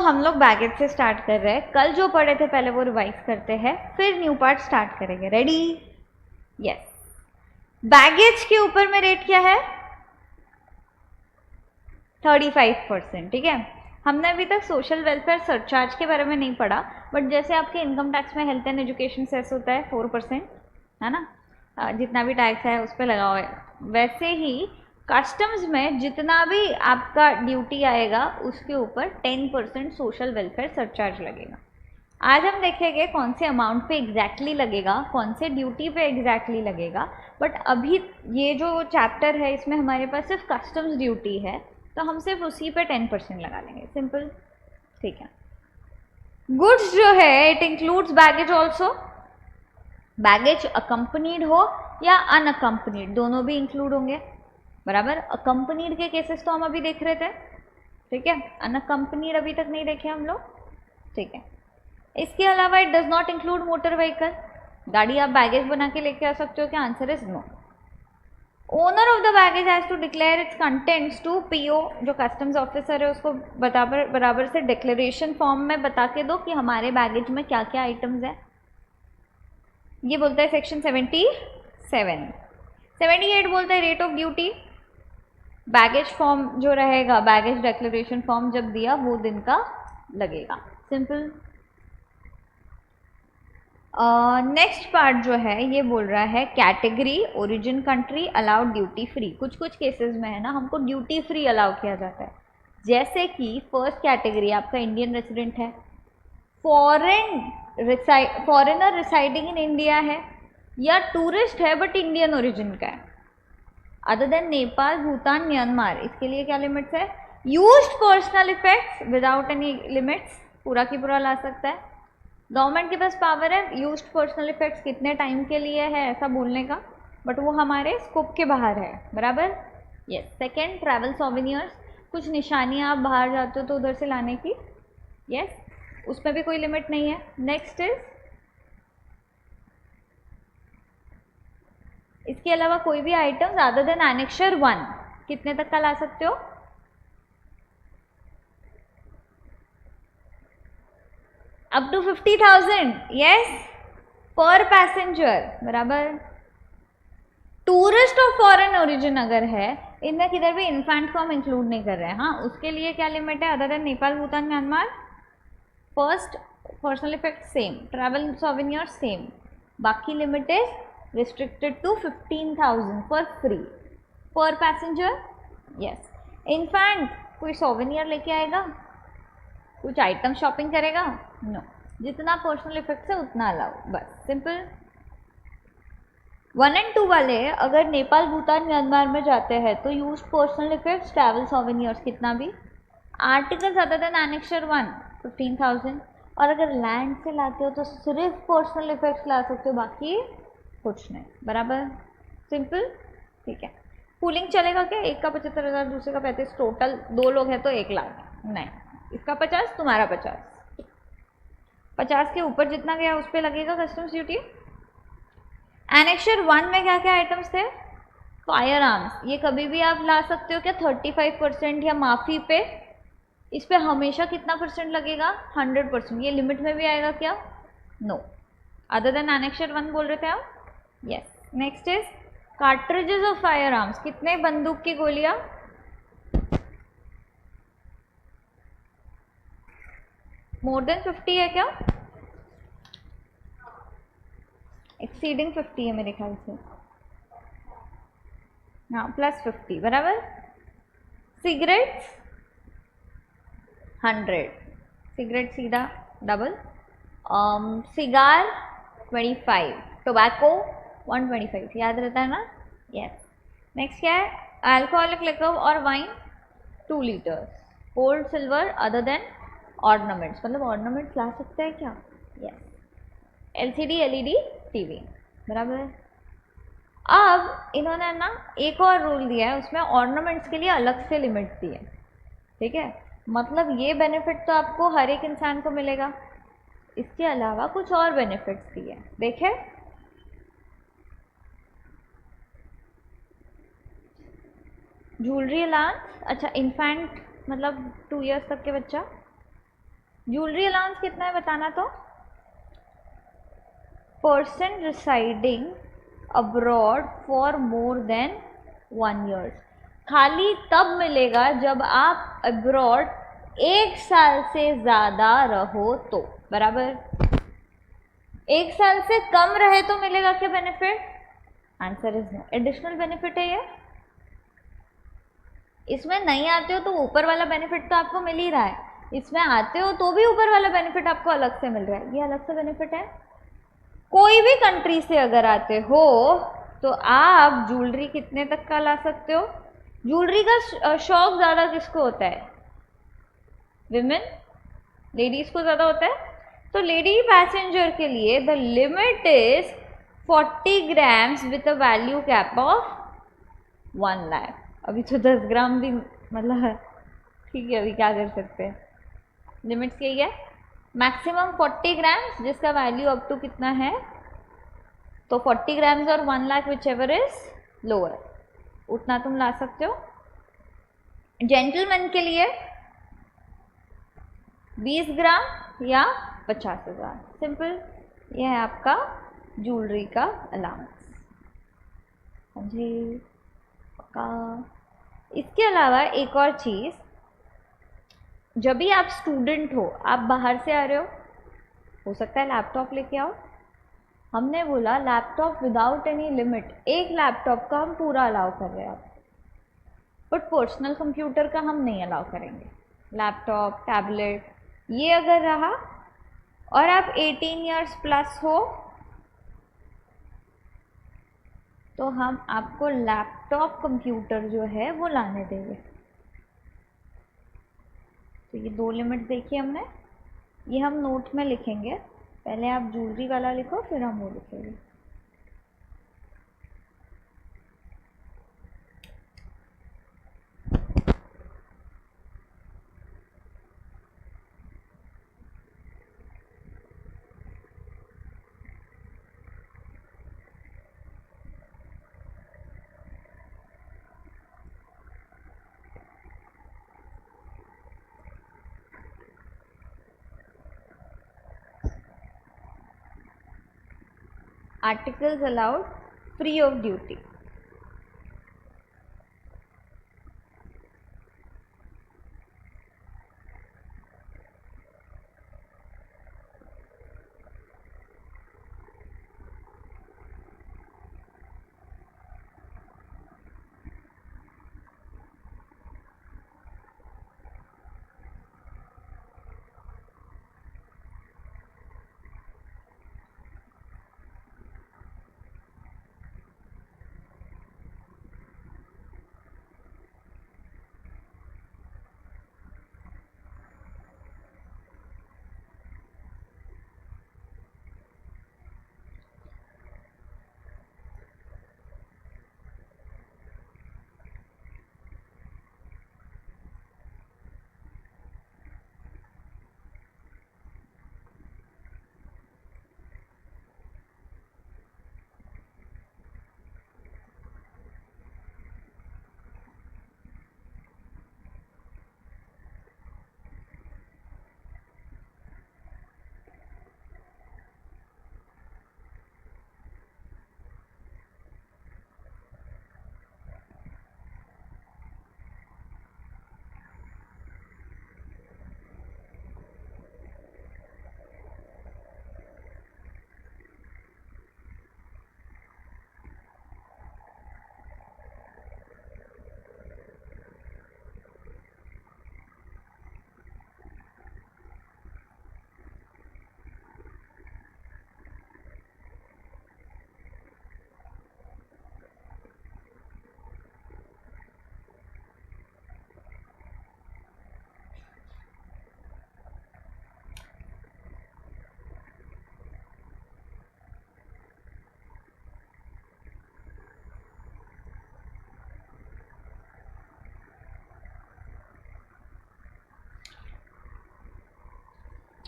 हम लोग बैगेज से स्टार्ट कर रहे हैं। कल जो पढ़े थे पहले वो रिवाइज करते हैं, फिर न्यू पार्ट स्टार्ट करेंगे। रेडी? यस। बैगेज के ऊपर में रेट क्या है? 35%। ठीक है, हमने अभी तक सोशल वेलफेयर सरचार्ज के बारे में नहीं पढ़ा, बट जैसे आपके इनकम टैक्स में हेल्थ एंड एजुकेशन सेस होता है 4%, है ना, जितना भी टैक्स है उस पर लगा हुआ है, वैसे ही कस्टम्स में जितना भी आपका ड्यूटी आएगा उसके ऊपर 10% सोशल वेलफेयर सरचार्ज लगेगा। आज हम देखेंगे कौन से अमाउंट पे एग्जैक्टली लगेगा, कौन से ड्यूटी पे एग्जैक्टली लगेगा, बट अभी ये जो चैप्टर है इसमें हमारे पास सिर्फ कस्टम्स ड्यूटी है, तो हम सिर्फ उसी पे 10% लगा लेंगे। सिंपल, ठीक है। गुड्स जो है it includes baggage also. Baggage accompanied हो या अनअकम्पनीड, दोनों भी इंक्लूड होंगे, बराबर। अकम्पनीड के केसेस तो हम अभी देख रहे थे, ठीक है, अनअकम्पनीड अभी तक नहीं देखे हम लोग, ठीक है। इसके अलावा it does not include motor vehicle. गाड़ी आप बैगेज बना के लेके आ सकते हो क्या? Answer is no. Owner of the baggage has to declare its contents to PO, जो कस्टम्स ऑफिसर है उसको बराबर से डिक्लेरेशन फॉर्म में बता के दो कि हमारे बैगेज में क्या क्या आइटम्स है। ये बोलता है सेक्शन 77। 78 बोलता है rate of duty. Baggage form जो रहेगा, बैगेज डिक्लेरेशन फॉर्म जब दिया वो दिन का लगेगा। सिंपल। नेक्स्ट पार्ट जो है ये बोल रहा है category, origin country, allowed duty free. कुछ कुछ केसेस में है ना हमको ड्यूटी फ्री अलाउ किया जाता है, जैसे कि फर्स्ट कैटेगरी आपका इंडियन रेसिडेंट है, फॉरेनर रिसाइडिंग इन इंडिया है, या टूरिस्ट है बट इंडियन ओरिजिन का है, other than Nepal, Bhutan, Myanmar. इसके लिए क्या लिमिट्स है? Used personal effects without any limits, पूरा की पूरा ला सकता है। गवर्नमेंट के पास पावर है यूज्ड पर्सनल इफेक्ट्स कितने टाइम के लिए है ऐसा बोलने का, बट वो हमारे स्कोप के बाहर है, बराबर। यस। सेकेंड, ट्रैवल सोवेनियर्स, कुछ निशानियाँ आप बाहर जाते हो तो उधर से लाने की, यस, उसमें भी कोई लिमिट नहीं है। नेक्स्ट इज, इसके अलावा कोई भी आइटम्स अदर देन एनेक्शर 1 कितने तक का ला सकते हो? अप टू 50,000, यस, पर पैसेंजर, बराबर। टूरिस्ट और फॉरेन ओरिजिन अगर है, इनमें किधर भी इन्फेंट को हम इंक्लूड नहीं कर रहे हैं, हाँ, उसके लिए क्या लिमिट है? Other than Nepal, Bhutan, Myanmar, first personal effect same, travel souvenir same, बाकी limit is restricted to 15,000 for free per passenger, yes. In fact कोई सोवेनियर लेके आएगा, कुछ आइटम शॉपिंग करेगा, नो, जितना पर्सनल इफेक्ट है उतना अलाउ, बस। सिंपल। 1 और 2 वाले अगर नेपाल, भूटान, म्यांमार में जाते हैं तो use personal effects, travel souvenirs कितना भी, आर्टिकल्स अदर देन एनेक्शर 1 15,000, और अगर लैंड से लाते हो तो सिर्फ पर्सनल इफेक्ट्स ला सकते हो, बाकी कुछ नहीं, बराबर। सिंपल, ठीक है। पूलिंग चलेगा क्या? एक का 75,000, दूसरे का 35, टोटल 2 लोग हैं तो 1 लाख, नहीं, इसका 50, तुम्हारा 50, 50 के ऊपर जितना गया उस पर लगेगा कस्टम्स ड्यूटी। एनेक्शर 1 में क्या क्या आइटम्स थे? फायर आर्म्स, ये कभी भी आप ला सकते हो क्या? 35% या माफ़ी पे, इस पे हमेशा कितना परसेंट लगेगा? 100%। ये लिमिट में भी आएगा क्या? नो। अदर देन एनेक्शर 1 बोल रहे थे आप, yes. Next is cartridges of fire arms, कितने बंदूक की गोलियां? मोर देन 50 है क्या? एक्सीडिंग 50 है मेरे ख्याल से, हाँ, प्लस 50, बराबर। सिगरेट्स 100, सिगरेट सीधा डबल। सिगार 25, टोबैको 125, याद रहता है ना, यस। नेक्स्ट क्या है? अल्कोहलिक लिकर और wine 2 litres, gold, silver other than ornaments, मतलब ऑर्नामेंट्स ला सकते हैं क्या? यस। एलसीडी, एलईडी टीवी, बराबर। अब इन्होंने ना एक और रूल दिया है, उसमें ऑर्नामेंट्स के लिए अलग से लिमिट दी है, ठीक है, मतलब ये बेनिफिट तो आपको हर एक इंसान को मिलेगा, इसके अलावा कुछ और बेनिफिट्स दिए, देखे। ज्वेलरी अलाउंस, अच्छा, इन्फेंट मतलब 2 इयर्स तक के बच्चा, ज्वेलरी अलाउंस कितना है बताना तो। Person residing abroad for more than 1 year, खाली तब मिलेगा जब आप अब्रॉड 1 साल से ज़्यादा रहो तो, बराबर। 1 साल से कम रहे तो मिलेगा क्या benefit? Answer is no, additional benefit है ये। इसमें नहीं आते हो तो ऊपर वाला बेनिफिट तो आपको मिल ही रहा है, इसमें आते हो तो भी ऊपर वाला बेनिफिट आपको अलग से मिल रहा है, ये अलग से बेनिफिट है। कोई भी कंट्री से अगर आते हो तो आप ज्वेलरी कितने तक का ला सकते हो? ज्वेलरी का शौक ज़्यादा किसको होता है? विमेन, लेडीज को ज़्यादा होता है। तो लेडी पैसेंजर के लिए the limit is 40 grams with a value cap of 1 lakh. अभी तो 10 ग्राम भी मतलब ठीक है, अभी क्या कर सकते हैं, लिमिट्स यही है। मैक्सिमम 40 ग्राम्स जिसका वैल्यू अप टू कितना है, तो 40 ग्राम्स और 1 lakh which ever is lower, उतना तुम ला सकते हो। जेंटलमैन के लिए 20 ग्राम या 50,000, सिंपल। यह है आपका ज्वेलरी का अलाउंस, समझे का। इसके अलावा एक और चीज़, जब भी आप स्टूडेंट हो, आप बाहर से आ रहे हो सकता है लैपटॉप लेके आओ, हमने बोला लैपटॉप विदाउट एनी लिमिट, एक लैपटॉप का हम पूरा अलाउ कर रहे हैं आप, बट पर्सनल कंप्यूटर का हम नहीं अलाउ करेंगे। लैपटॉप, टैबलेट, ये अगर रहा और आप 18 ईयर्स प्लस हो तो हम आपको लैपटॉप कंप्यूटर जो है वो लाने देंगे। तो ये 2 लिमिट देखिए हमने, ये हम नोट में लिखेंगे, पहले आप ज्वेलरी वाला लिखो फिर हम वो लिखेंगे। Articles allowed free of duty.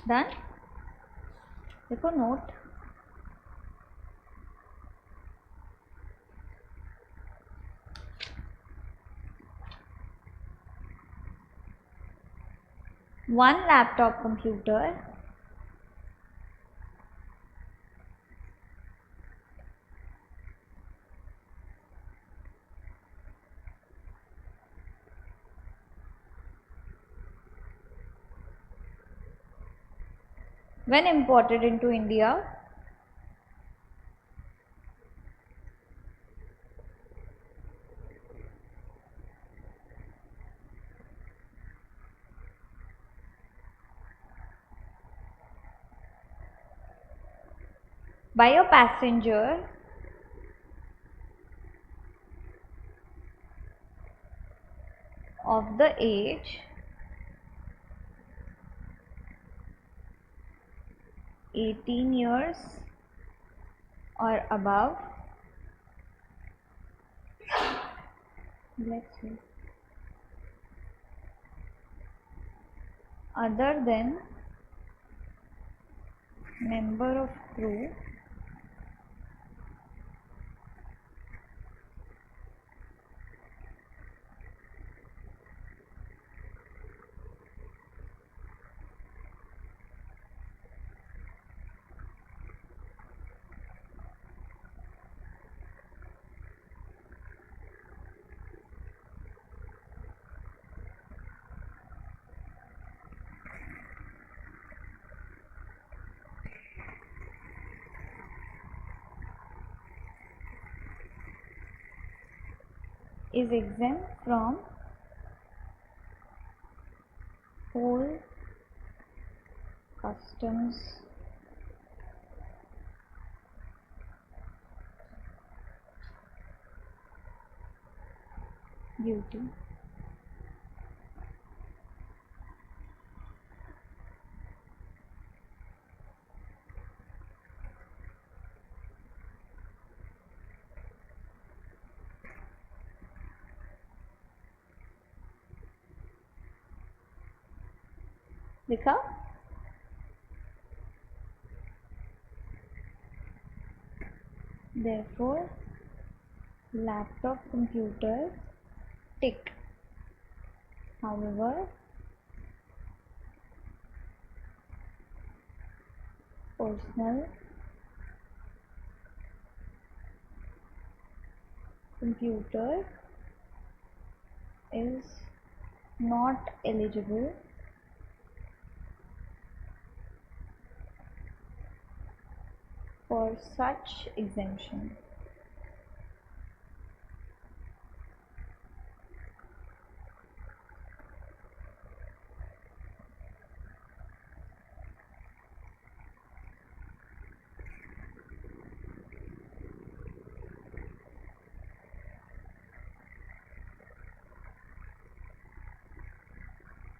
Done, देखो note, one laptop computer when imported into India by a passenger of the age 18 years or above, let's see, other than member of crew is exempt from whole customs duty. लिखा? Therefore, laptop computer tick. However, personal computer is not eligible for such exemption.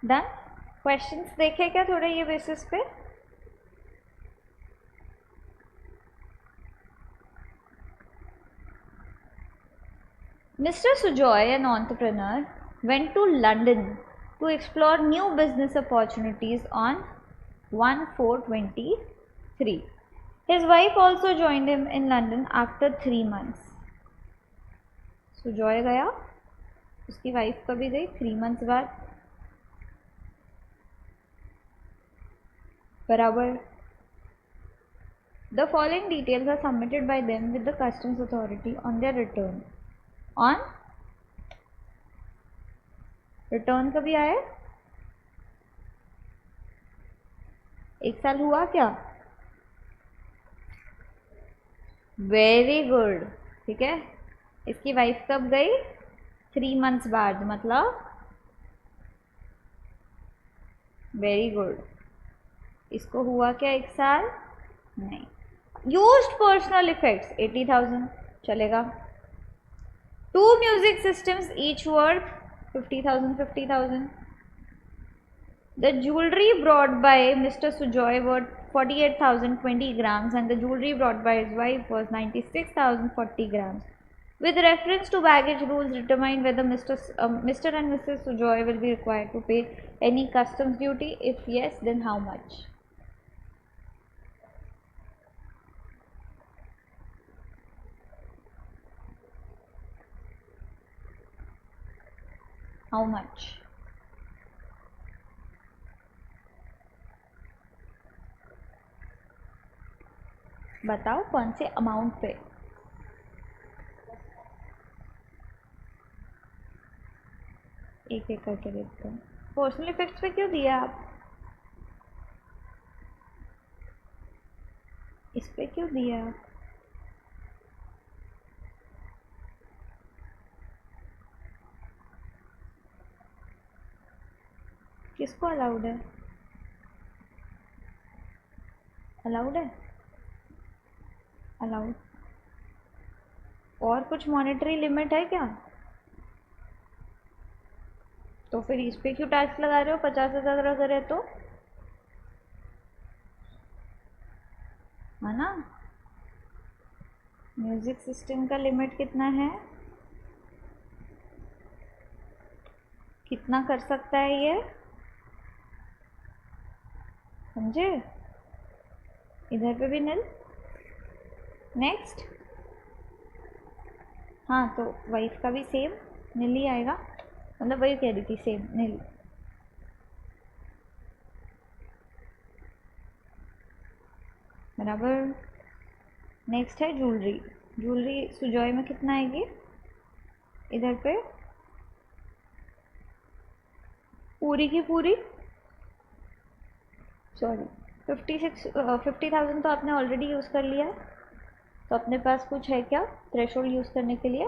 Done? Questions देखे क्या थोड़े ये basis पे? Mr. Sujoy, an entrepreneur, went to London to explore new business opportunities on 1/4/23. His wife also joined him in London after 3 months. Sujoy गया, उसकी wife कभी गई? 3 months बाद. बराबर. The following details are submitted by them with the customs authority on their return. On return कभी आए? 1 साल हुआ क्या? Very good. ठीक है. इसकी वाइफ कब गई? 3 months बाद. मतलब वेरी गुड. इसको हुआ क्या 1 साल? नहीं. यूज्ड पर्सनल इफेक्ट्स 80,000 चलेगा. 2 music systems each worth 50,000. The jewelry brought by Mr. Sujoy were 48,020 grams and the jewelry brought by his wife was 96,040 grams. With reference to baggage rules, determine whether Mr. and Mrs. Sujoy will be required to pay any customs duty. If yes, then how much? How much? बताओ कौन से amount पे? एक एक करके देखते हैं। Personal effects पे क्यों दिया आप? इस पे क्यों दिया आप? किसको अलाउड है? अलाउड है? अलाउड। और कुछ मॉनेटरी लिमिट है क्या? तो फिर इस पे क्यों टैक्स लगा रहे हो? 50,000 अगर है तो, है ना? म्यूजिक सिस्टम का लिमिट कितना है? कितना कर सकता है ये, समझे? इधर पे भी नील। नेक्स्ट। हाँ तो वाइफ का भी सेम नील ही आएगा, मतलब वही कह रही थी, सेम नील। बराबर। नेक्स्ट है ज्वेलरी। ज्वेलरी सुजॉय में कितना आएगी? इधर पे पूरी की पूरी, सॉरी 50,000 तो आपने ऑलरेडी यूज़ कर लिया है, तो अपने पास कुछ है क्या थ्रेशोल्ड यूज़ करने के लिए?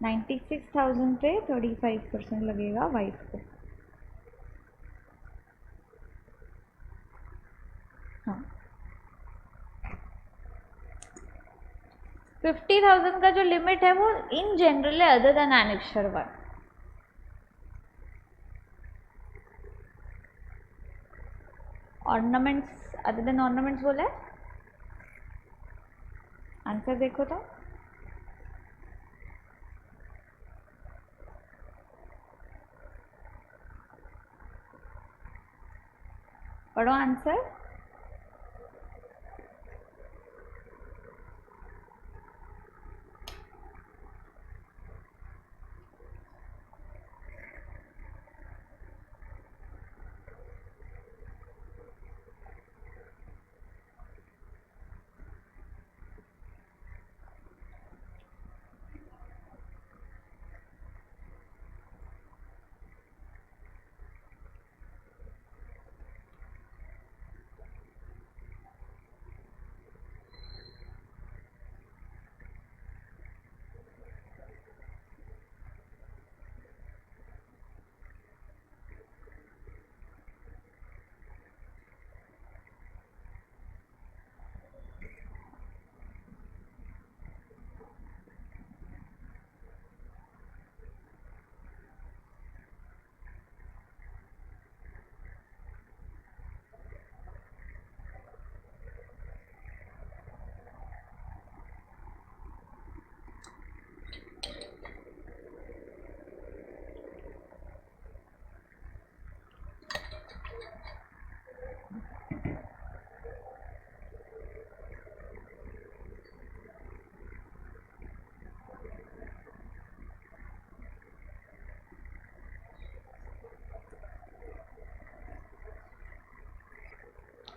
96,000 पे 35% लगेगा वाइफ को। हाँ 50,000 का जो लिमिट है वो इन जनरल है, other then annexure 1। Ornaments, other than ornaments बोला है? आंसर देखो तो। पढ़ो आंसर।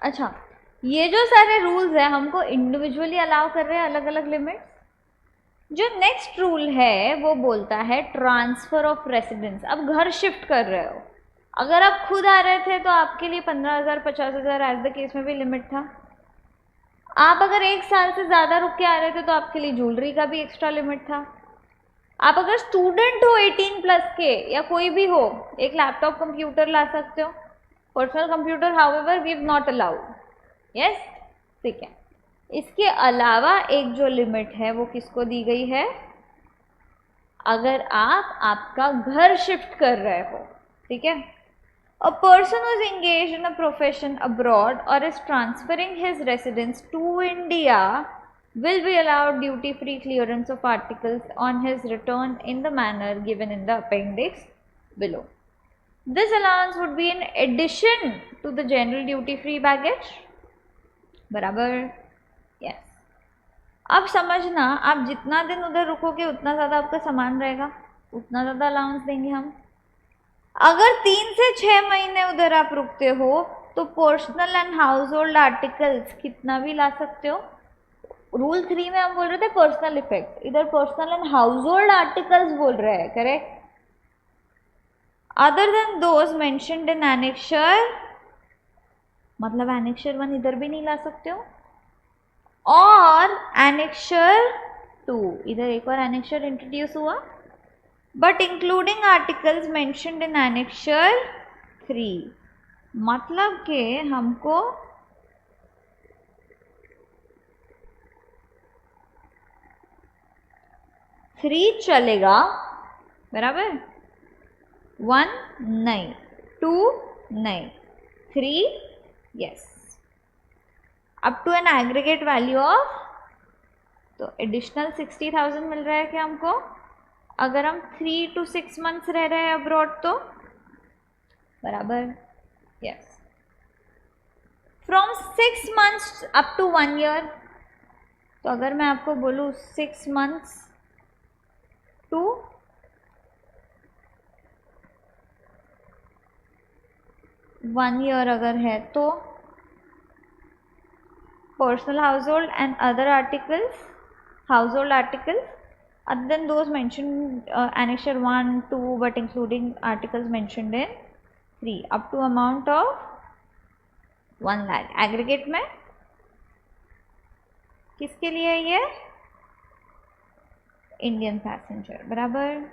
अच्छा, ये जो सारे रूल्स है हमको इंडिविजुअली अलाउ कर रहे हैं अलग अलग लिमिट्स। जो नेक्स्ट रूल है वो बोलता है ट्रांसफर ऑफ रेसिडेंस। अब घर शिफ्ट कर रहे हो, अगर आप खुद आ रहे थे तो आपके लिए 15,000 50,000 एज द केस में भी लिमिट था। आप अगर 1 साल से ज़्यादा रुक के आ रहे थे तो आपके लिए ज्वेलरी का भी एक्स्ट्रा लिमिट था। आप अगर स्टूडेंट हो 18+ के या कोई भी हो, एक लैपटॉप कंप्यूटर ला सकते हो। Personal computer however we have not allowed. Yes, ठीक है। इसके अलावा एक जो लिमिट है वो किसको दी गई है? अगर आप आपका घर शिफ्ट कर रहे हो, ठीक है। A person who is engaged in a profession abroad or is transferring his residence to India will be allowed duty-free clearance of articles on his return in the manner given in the appendix below. This allowance would be in addition to the general duty-free baggage. बराबर? Yes. अब समझना, आप जितना दिन उधर रुकोगे उतना ज़्यादा आपका सामान रहेगा, उतना ज़्यादा अलाउंस देंगे हम। अगर 3 से 6 महीने उधर आप रुकते हो तो personal and household articles कितना भी ला सकते हो. रूल 3 में हम बोल रहे थे पर्सनल इफेक्ट, इधर personal and household articles बोल रहे हैं. Correct. Other than those mentioned in annexure, मतलब एनेक्चर 1 इधर भी नहीं ला सकते हो, और एनेक्चर 2, इधर एक और एनेक्चर इंट्रोड्यूस हुआ, but including articles mentioned in annexure 3. मतलब कि हमको थ्री चलेगा, बराबर. 1 नहीं, 2 नहीं, 3 yes, up to an aggregate value of, तो एडिशनल 60,000 मिल रहा है क्या हमको, अगर हम 3 to 6 मंथ्स रह रहे हैं अब्रॉड तो, बराबर. Yes. From 6 months up to 1 year, तो अगर मैं आपको बोलूँ 6 मंथ्स टू 1 ईयर अगर है तो personal house hold and other articles, house hold articles other than those mentioned annexure 1, 2 but including articles mentioned in 3 up to amount of 1 lakh. Aggregate में किसके लिए है ये, इंडियन पैसेंजर, बराबर.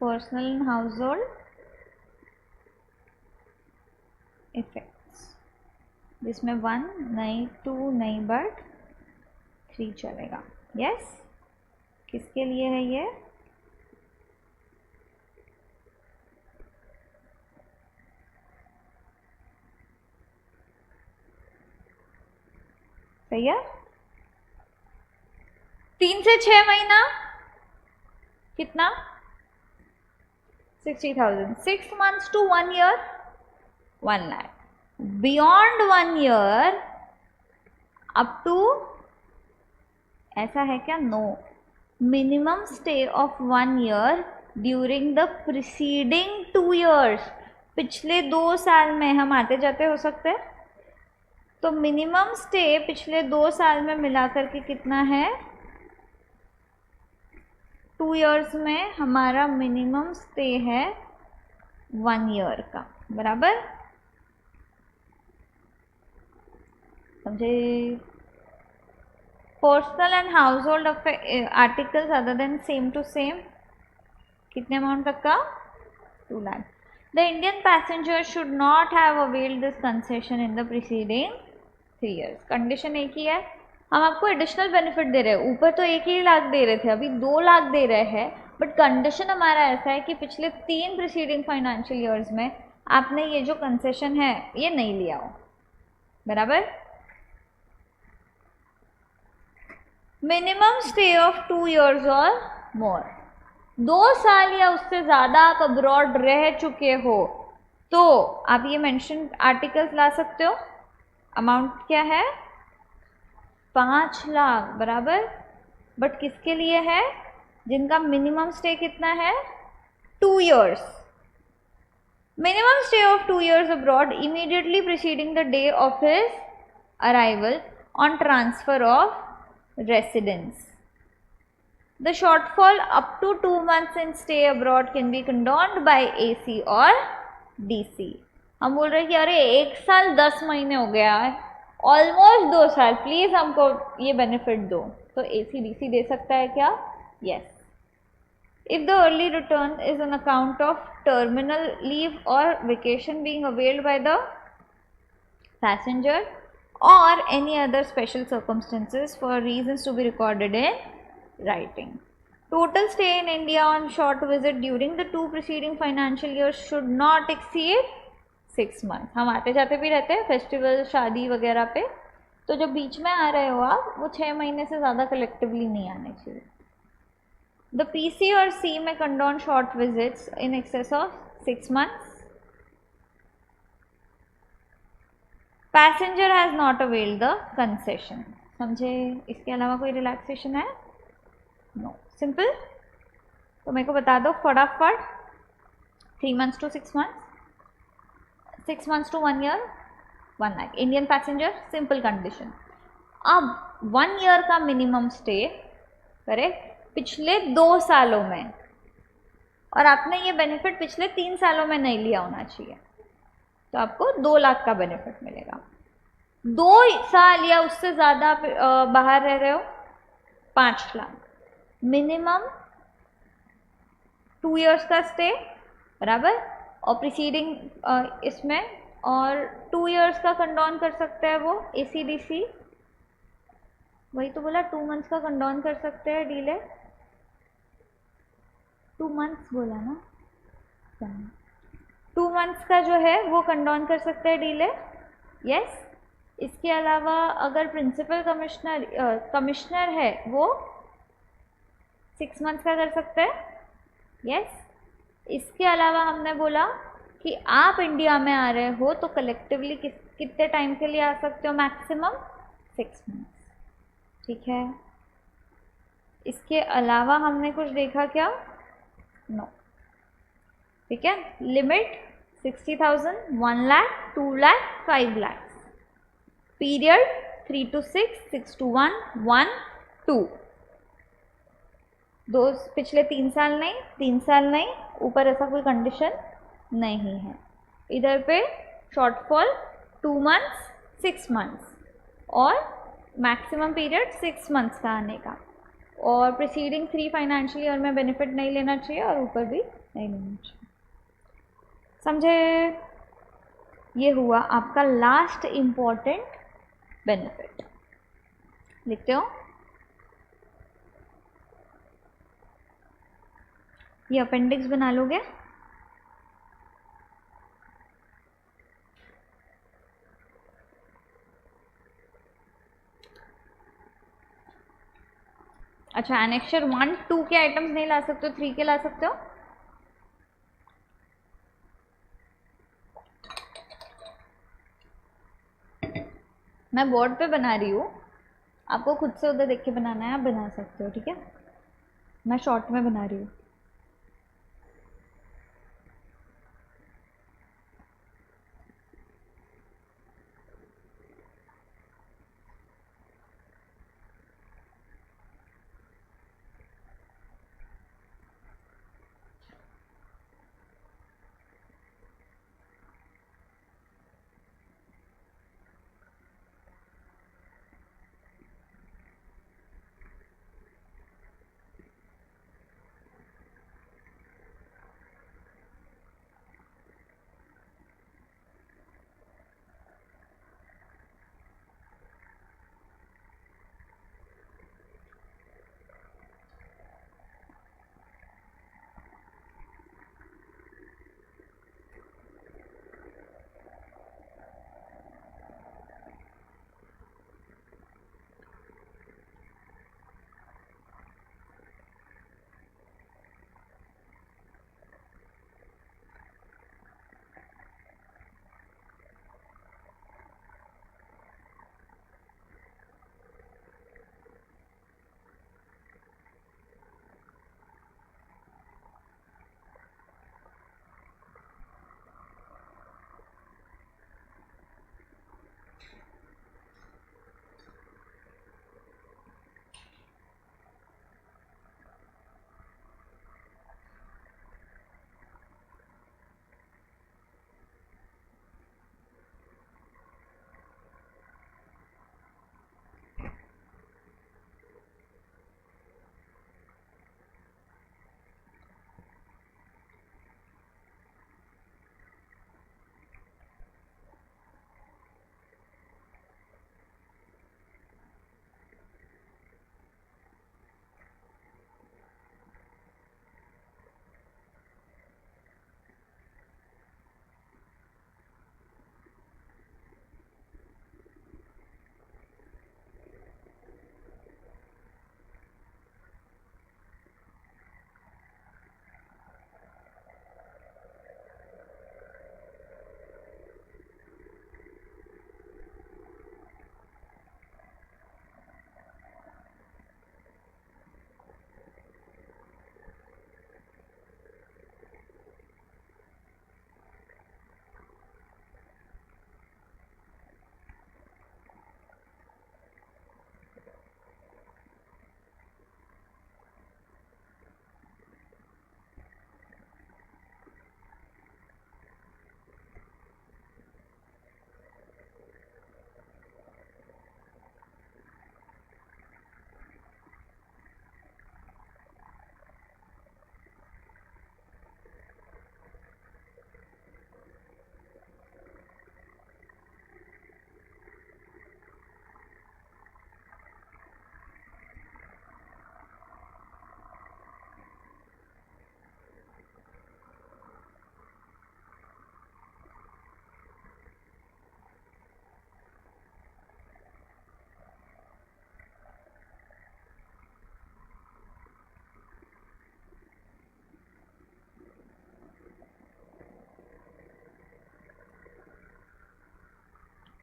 Personal and house hold effects, जिसमें 1 नहीं, 2 नहीं, but 3 चलेगा. यस. किसके लिए है ये, सही है. 3 से 6 महीना कितना, 60,000. 6 months to 1 year 1 lakh. Beyond 1 year up to, ऐसा है क्या, no. Minimum stay of 1 year during the preceding 2 years. पिछले 2 साल में हम आते जाते हो सकते हैं, तो मिनिमम स्टे पिछले 2 साल में मिलाकर के कितना है, 2 years में हमारा मिनिमम स्टे है 1 year का, बराबर. समझे. Personal and household articles other than same to same, कितने अमाउंट तक का, 2 lakh. The Indian passenger should not have availed this concession in the preceding 3 years. Condition एक ही है, हम आपको एडिशनल बेनिफिट दे रहे हैं. ऊपर तो 1 ही लाख दे रहे थे, अभी 2 लाख दे रहे हैं, बट कंडीशन हमारा ऐसा है कि पिछले 3 प्रीसीडिंग फाइनेंशियल ईयर्स में आपने ये जो कंसेशन है ये नहीं लिया हो, बराबर. मिनिमम स्टे ऑफ 2 years और मोर, 2 साल या उससे ज़्यादा आप अब्रॉड रह चुके हो तो आप ये मेंशन आर्टिकल्स ला सकते हो. अमाउंट क्या है, 5 लाख, बराबर. बट किसके लिए है, जिनका मिनिमम स्टे कितना है, 2 years. Minimum stay of 2 years abroad immediately preceding the day of his arrival on transfer of residence. The shortfall up to 2 months in stay abroad can be condoned by AC or DC. हम बोल रहे हैं कि अरे 1 साल 10 महीने हो गया है, ऑलमोस्ट 2 साल, प्लीज हमको ये बेनिफिट दो, तो AC DC दे सकता है क्या, yes. If the early return is on account of terminal leave or vacation being availed by the passenger or any other special circumstances for reasons to be recorded in writing. Total stay in India on short visit during the 2 preceding financial years should not exceed 6 months. हम आते जाते भी रहते हैं festival शादी वगैरह पे, तो जो बीच में आ रहे हो आप वो 6 महीने से ज़्यादा कलेक्टिवली नहीं आने चाहिए. The PC और C में condone short visits in excess of 6 months. Passenger has not availed the concession, समझे? इसके अलावा कोई रिलैक्सेशन है? No, simple. तो मेरे को बता दो फटाफट, 3 months to 6 months, 6 months to 1 year, 1 lakh। Indian passenger, simple condition. अब 1 year का मिनिमम स्टे करेक्ट, पिछले 2 सालों में, और आपने ये बेनिफिट पिछले 3 सालों में नहीं लिया होना चाहिए, तो आपको 2 लाख का बेनिफिट मिलेगा। 2 साल या उससे ज़्यादा आप बाहर रह रहे हो, 5 लाख मिनिमम। 2 years का स्टे बराबर, और प्रीसीडिंग इसमें, और 2 years का कंडोन कर सकते हैं वो ACDC, वही तो बोला 2 months का कंडोन कर सकते हैं डीले, 2 months बोला ना, 2 months का जो है वो कंडोन कर सकते हैं डीले, यस। इसके अलावा अगर प्रिंसिपल कमिश्नर है वो 6 months का कर सकते हैं, यस। इसके अलावा हमने बोला कि आप इंडिया में आ रहे हो तो कलेक्टिवली कितने टाइम के लिए आ सकते हो, मैक्सिमम 6 months, ठीक है। इसके अलावा हमने कुछ देखा क्या? नो, ठीक है। Limit 60,000, 1 lakh, 2 lakh, 5 lakhs। Period 3 to 6, 6 to 1, 1, 2। पिछले 3 साल नहीं, 3 साल नहीं, ऊपर ऐसा कोई कंडीशन नहीं है। इधर पे शॉर्टफॉल 2 months, 6 months, और मैक्सिमम पीरियड 6 months का आने का, और प्रीसीडिंग 3 फाइनेंशियल ईयर में बेनिफिट नहीं लेना चाहिए, और ऊपर भी नहीं लेना चाहिए, समझे? ये हुआ आपका लास्ट इम्पॉर्टेंट बेनिफिट। लिखते हो? ये अपेंडिक्स बना लोगे? अच्छा, एनेक्चर 1, 2 के आइटम्स नहीं ला सकते हो, 3 के ला सकते हो? मैं बोर्ड पे बना रही हूँ, आपको खुद से उधर देख के बनाना है, आप बना सकते हो, ठीक है। मैं शॉर्ट में बना रही हूँ।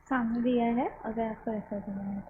सामने दिया है अगर आपको रेफर करना है।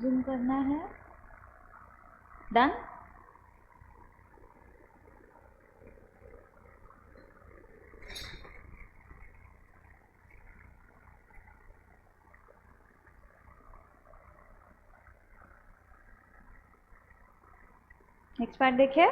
जूम करना है, डन। नेक्स्ट पार्ट देखिए।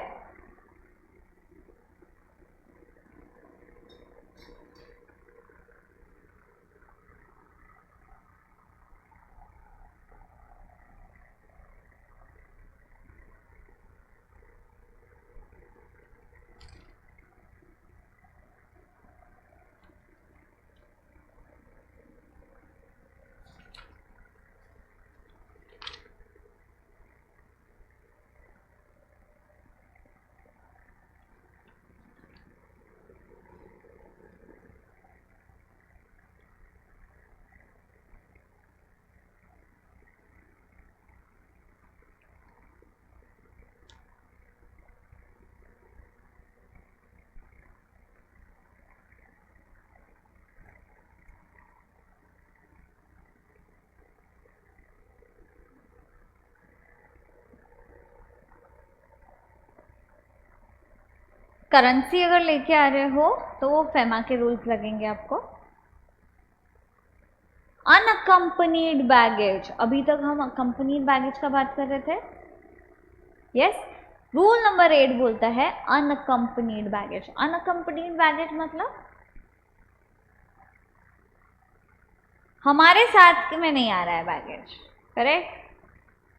करेंसी अगर लेके आ रहे हो तो वो फेमा के रूल्स लगेंगे आपको। अनअकम्पनीड बैगेज, अभी तक हम अकम्पनीड बैगेज का बात कर रहे थे। यस, रूल नंबर 8 बोलता है अनअकम्पनीड बैगेज। अनअकम्पनीड बैगेज मतलब हमारे साथ में नहीं आ रहा है बैगेज, करेक्ट।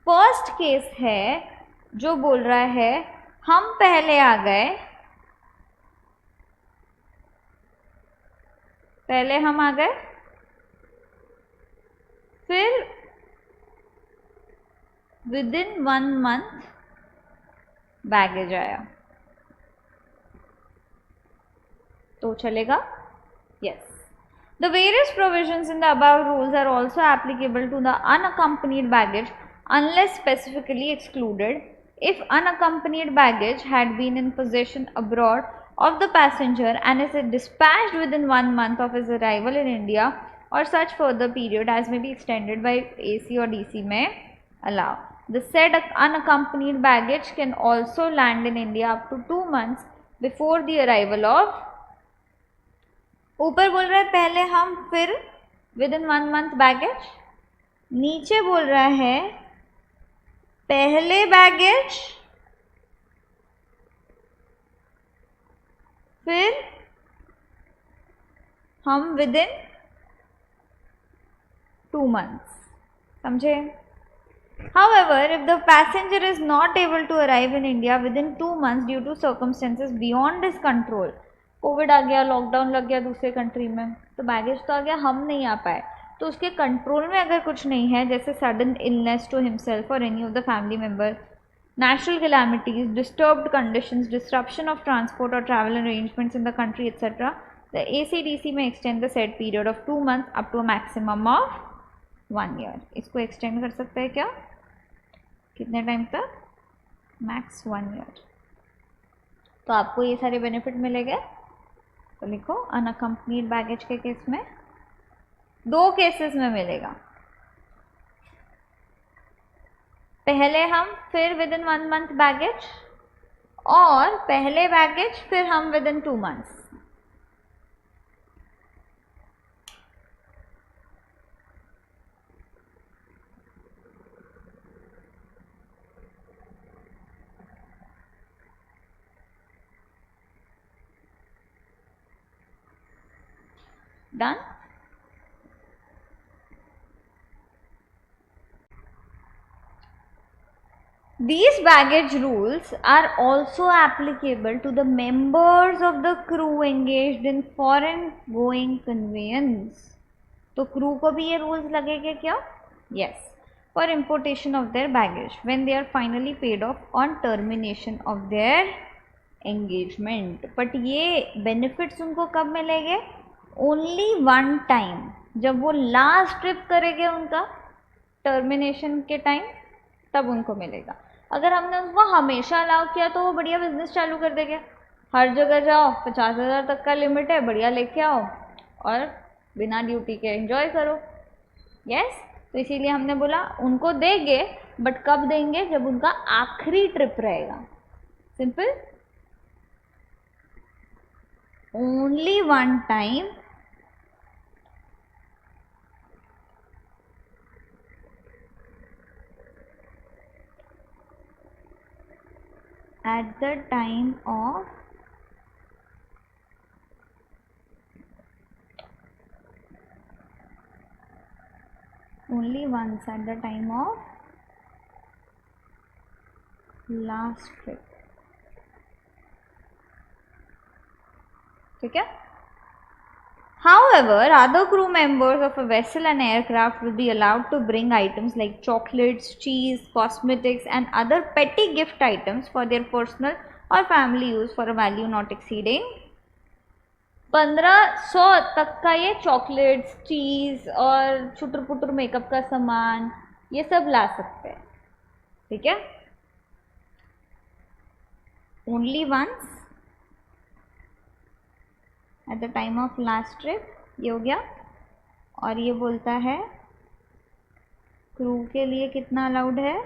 फर्स्ट केस है जो बोल रहा है हम पहले आ गए, पहले हम आ गए, फिर विद इन 1 मंथ बैगेज आया तो चलेगा। Yes, the various provisions in the above rules are also applicable to the unaccompanied baggage unless specifically excluded. If unaccompanied baggage had been in possession abroad of the passenger and is dispatched within 1 month of his arrival in India or such further period as may be extended by AC or DC may allow. The said unaccompanied baggage can also land in India up to 2 months before the arrival of, ऊपर बोल रहा है पहले हम फिर with in 1 month baggage, नीचे बोल रहा है पहले बैगेज फिर हम विद इन 2 मंथ्स, समझे। However, if the passenger is not able to arrive in India within 2 months due to circumstances beyond his control, covid आ गया, लॉकडाउन लग गया दूसरे कंट्री में, तो बैगेज तो आ गया, हम नहीं आ पाए, तो उसके कंट्रोल में अगर कुछ नहीं है, जैसे sudden illness to himself or any of the family member, natural calamities, disturbed conditions, disruption of transport or travel arrangements in the country etcetera, the ACDC में extend the said period of 2 months up to a maximum of 1 year. इसको extend कर सकते हैं क्या, कितने time तक, max 1 year. तो आपको ये सारे बेनिफिट मिलेंगे। तो लिखो अनअकम्पनीड बैगेज के केस में 2 केसेस में मिलेगा, पहले हम फिर विद इन 1 मंथ बैगेज, और पहले बैगेज फिर हम with in 2 months. Done. These baggage rules are also applicable to the members of the crew engaged in foreign going conveyance. तो crew को भी ये rules लगेंगे क्या? Yes, for importation of their baggage when they are finally paid off on termination of their engagement. But ये benefits उनको कब मिलेंगे? ओनली 1 टाइम, जब वो लास्ट ट्रिप करेंगे उनका टर्मिनेशन के टाइम, तब उनको मिलेगा। अगर हमने उनको हमेशा अलाउ किया तो वो बढ़िया बिजनेस चालू कर देंगे, हर जगह जाओ, 50,000 तक का लिमिट है, बढ़िया लेके आओ और बिना ड्यूटी के एंजॉय करो। यस, तो इसीलिए हमने बोला उनको देंगे, बट कब देंगे? जब उनका आखिरी ट्रिप रहेगा। Simple, only one time at the time of only once at the time of last trip। ठीक है। However, other crew members of a vessel and aircraft will be allowed to bring items like chocolates, cheese, cosmetics, and other petty gift items for their personal or family use for a value not exceeding 1500 तक का ये chocolates, चीज़ और छुटर putter makeup का सामान ये सब ला सकते हैं। ठीक है। Only once at the time of last trip, ये हो गया। और ये बोलता है क्रू के लिए कितना अलाउड है?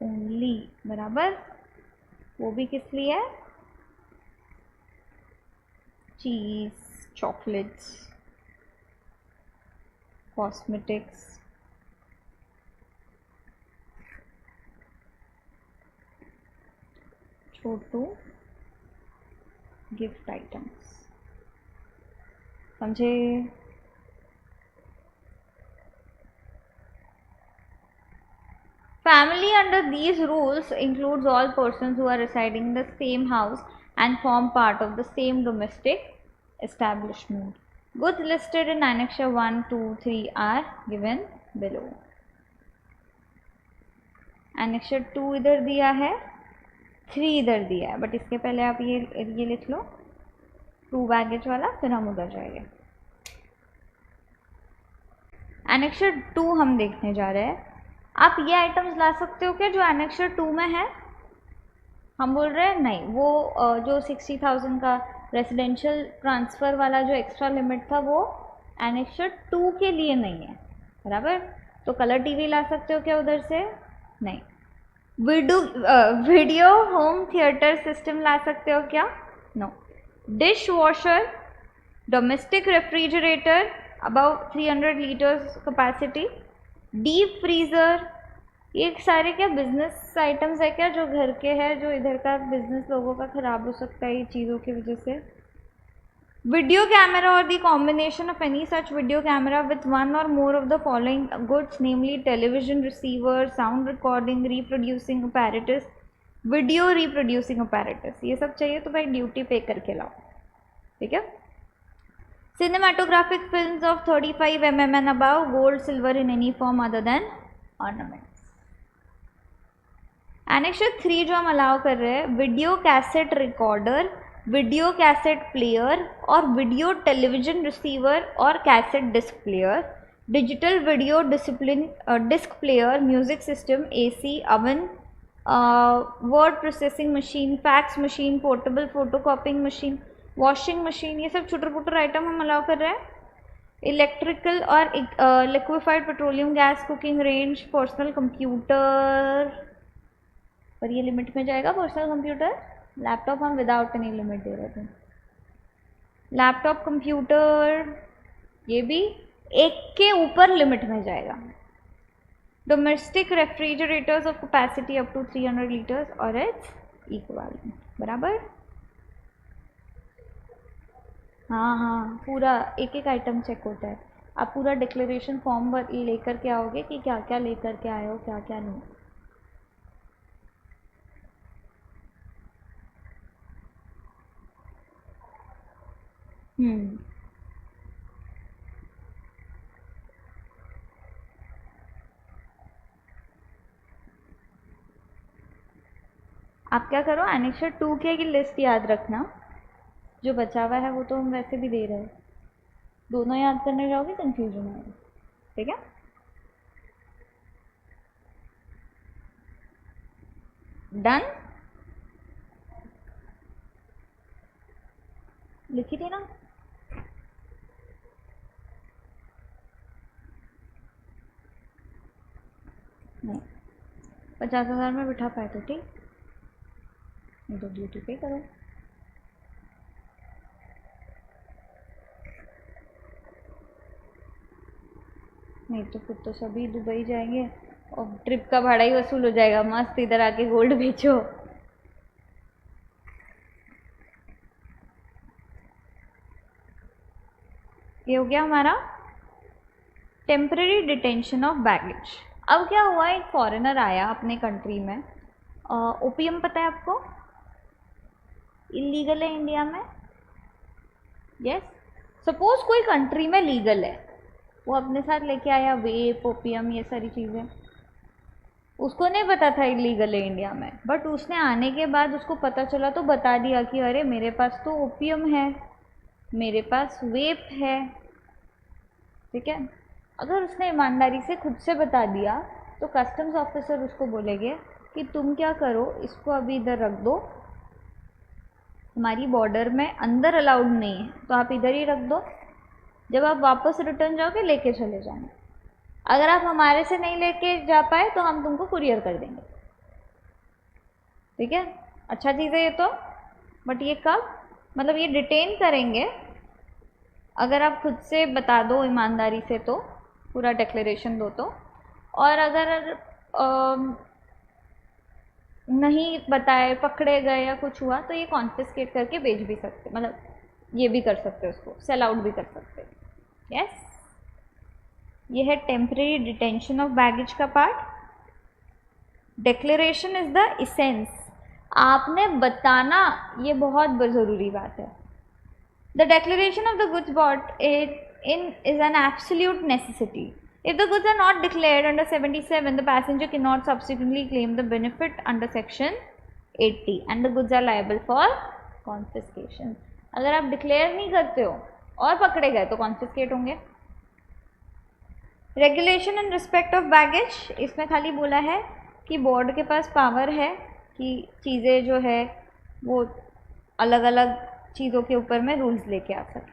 ओनली, बराबर। वो भी किस लिए? चीज़, चॉकलेट्स, कॉस्मेटिक्स, छोटू गिफ्ट आइटम्स। समझे? Family under these rules includes all persons who are residing in the same house and form part of the same domestic establishment. Goods listed in Annexure 1, 2, 3 are given below. Annexure 2 इधर दिया है, 3 इधर दिया है, but इसके पहले आप ये लिख लो, 2 बैगेज वाला, फिर हम उधर जाएंगे। Annexure 2 हम देखने जा रहे हैं। आप ये आइटम्स ला सकते हो क्या जो एनेक्सर 2 में है? हम बोल रहे हैं नहीं, वो जो 60,000 का रेसिडेंशियल ट्रांसफ़र वाला जो एक्स्ट्रा लिमिट था वो एनेक्सर 2 के लिए नहीं है, बराबर। तो कलर टीवी ला सकते हो क्या उधर से? नहीं। वीडियो होम थिएटर सिस्टम ला सकते हो क्या? No. Dish washer, domestic refrigerator about 300 litres capacity, deep freezer, ये सारे क्या बिजनेस आइटम्स है क्या जो घर के हैं, जो इधर का बिजनेस लोगों का ख़राब हो सकता है ये चीज़ों की वजह से। Video camera or the combination of any such video camera with one or more of the following goods namely television receiver, sound recording, reproducing apparatus, video reproducing apparatus, ये सब चाहिए तो भाई ड्यूटी पे करके लाओ। ठीक है। Cinematographic films of 35 mm and above, gold, silver in any form other than ornaments. Annexure 3 जो हम अलाउ कर रहे हैं, video cassette recorder, video cassette player और वीडियो टेलीविजन रिसीवर और cassette disc player, digital video disc player, music system, AC, oven, word processing machine, fax machine, portable photocopying machine, washing machine, ये सब छुटर पुटर item हम allow कर रहे हैं। इलेक्ट्रिकल और liquefied petroleum gas, cooking range, personal computer, पर ये लिमिट में जाएगा पर्सनल कंप्यूटर। लैपटॉप हम विदाउट एनी लिमिट दे रहे थे। लैपटॉप, कंप्यूटर, ये भी एक के ऊपर लिमिट में जाएगा। Domestic refrigerators of capacity up to 300 litres और इट्स इक्विवेलेंट, बराबर। हाँ, पूरा एक एक आइटम चेक होता है। आप पूरा डिक्लेरेशन फॉर्म लेकर के आओगे कि क्या क्या लेकर के आए हो, क्या क्या नहीं। आप क्या करो, एनेक्सर 2 की लिस्ट याद रखना, जो बचा हुआ है वो तो हम वैसे भी दे रहे हैं। दोनों याद करने जाओगे कंफ्यूजन होगा। ठीक है। डन, लिखी थी ना। नहीं, 50,000 में बिठा पाए तो ठीक, नहीं तो ड्यूटी पे करो। नहीं तो फिर तो सभी दुबई जाएंगे और ट्रिप का भाड़ा ही वसूल हो जाएगा, मस्त इधर आके गोल्ड बेचो। ये हो गया हमारा टेम्पररी डिटेंशन ऑफ बैगेज। अब क्या हुआ, एक फॉरेनर आया अपने कंट्री में, ओपीएम पता है आपको, इलीगल है इंडिया में। यस, सपोज कोई कंट्री में लीगल है, वो अपने साथ लेके आया वेप, ओपीएम, ये सारी चीज़ें। उसको नहीं पता था इलीगल है इंडिया में, बट उसने आने के बाद उसको पता चला तो बता दिया कि अरे मेरे पास तो ओपीएम है, मेरे पास वेप है। ठीक है, अगर उसने ईमानदारी से खुद से बता दिया तो कस्टम्स ऑफिसर उसको बोलेंगे कि तुम क्या करो, इसको अभी इधर रख दो, हमारी बॉर्डर में अंदर अलाउड नहीं है, तो आप इधर ही रख दो, जब आप वापस रिटर्न जाओगे लेके चले जाना। अगर आप हमारे से नहीं लेके जा पाए तो हम तुमको कुरियर कर देंगे। ठीक है, अच्छा चीज़ है ये तो, बट ये कब, मतलब ये डिटेन करेंगे अगर आप खुद से बता दो ईमानदारी से, तो पूरा डिक्लेरेशन दो तो। और अगर नहीं बताए, पकड़े गए या कुछ हुआ तो ये कॉन्फिस्केट करके बेच भी सकते, मतलब ये भी कर सकते, उसको सेल आउट भी कर सकते। यस, ये है टेम्परेरी डिटेंशन ऑफ बैगेज का part. Declaration is the essence, आपने बताना, ये बहुत ज़रूरी बात है। The declaration of the goods bought in is an absolute necessity. If the goods are not declared under 77, the passenger cannot subsequently claim the benefit under section 80 and the goods are liable for confiscation. अगर आप declare नहीं करते हो और पकड़े गए तो confiscate होंगे। Regulation in respect of baggage, इसमें खाली बोला है कि बोर्ड के पास पावर है कि चीज़ें जो है वो अलग अलग चीज़ों के ऊपर में रूल्स लेके आ सके।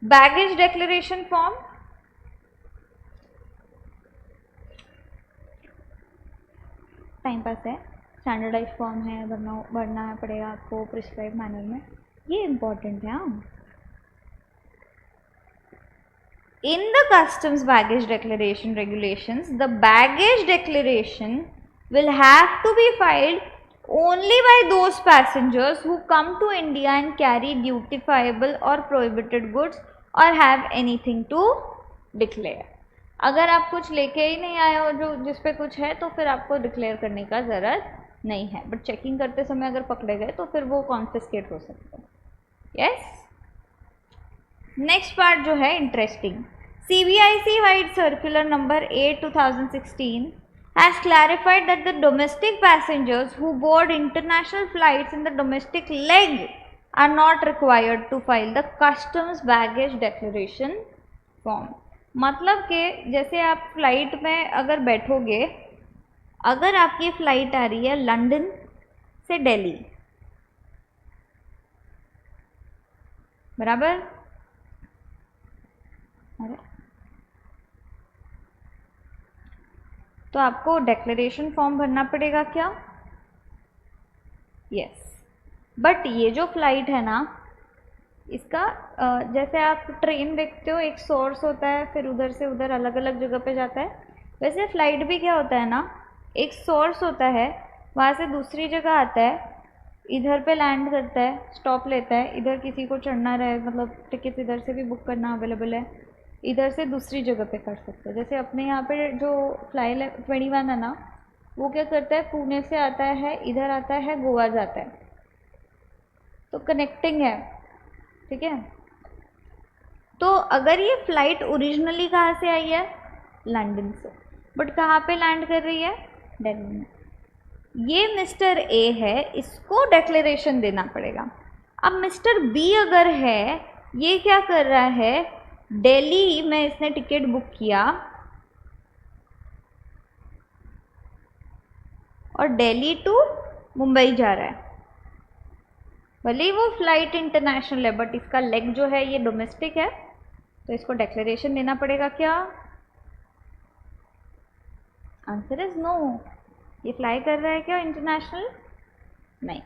Baggage declaration form, time pass है, स्टैंडर्डाइज फॉर्म है, भरना पड़ेगा आपको प्रिस्क्राइब मैनर में, ये इम्पोर्टेंट है। हाँ, in the customs baggage declaration regulations, the baggage declaration will have to be filed only by those passengers who come to India and carry duty-payable or prohibited goods or have anything to declare. अगर आप कुछ लेके ही नहीं आए हो जो जिस पे कुछ है तो फिर आपको डिक्लेयर करने का ज़रूरत नहीं है, बट चेकिंग करते समय अगर पकड़े गए तो फिर वो कॉन्फिस्केट हो सकते हैं। यस, नेक्स्ट पार्ट जो है interesting, CBIC wide circular number 8/2016 has clarified that the domestic passengers who board international flights in the domestic leg are not required to file the customs baggage declaration form. मतलब कि जैसे आप flight में अगर बैठोगे, अगर आपकी फ़्लाइट आ रही है लंदन से दिल्ली, बराबर, अरे तो आपको डिक्लेरेशन फॉर्म भरना पड़ेगा क्या? यस, बट ये जो फ्लाइट है ना, इसका जैसे आप ट्रेन देखते हो, एक सोर्स होता है, फिर उधर से उधर अलग अलग जगह पे जाता है, वैसे फ़्लाइट भी क्या होता है ना, एक सोर्स होता है, वहाँ से दूसरी जगह आता है, इधर पे लैंड करता है, स्टॉप लेता है, इधर किसी को चढ़ना रहे, मतलब टिकट इधर से भी बुक करना अवेलेबल है, इधर से दूसरी जगह पे कर सकते हो। जैसे अपने यहाँ पे जो फ्लाई 21 है ना, वो क्या करता है, पुणे से आता है, इधर आता है, गोवा जाता है, तो कनेक्टिंग है। ठीक है, तो अगर ये फ़्लाइट ओरिजिनली कहाँ से आई है, लंदन से, बट कहाँ पे लैंड कर रही है, दिल्ली में, ये मिस्टर ए है, इसको डिक्लेरेशन देना पड़ेगा। अब मिस्टर बी अगर है, ये क्या कर रहा है, दिल्ली में इसने टिकट बुक किया और दिल्ली टू मुंबई जा रहा है, भले ही वो फ्लाइट इंटरनेशनल है, बट इसका लेग जो है ये डोमेस्टिक है, तो इसको डिक्लेरेशन देना पड़ेगा क्या, आंसर इज नो। ये फ्लाई कर रहा है क्या इंटरनेशनल? नहीं।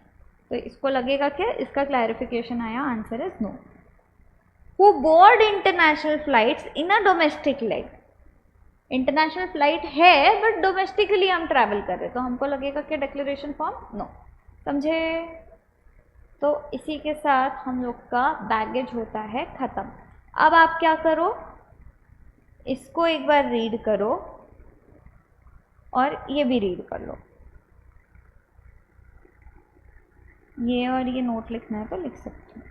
तो इसको लगेगा क्या? इसका क्लैरिफिकेशन आया, answer is no. Who board international flights in a domestic leg? International flight है बट डोमेस्टिकली हम ट्रैवल कर रहे, तो हमको लगेगा क्या डिक्लेरेशन फॉर्म? नो। समझे? तो इसी के साथ हम लोग का बैगेज होता है ख़त्म। अब आप क्या करो, इसको एक बार रीड करो और ये भी रीड कर लो। ये और ये नोट लिखना है तो लिख सकते हो।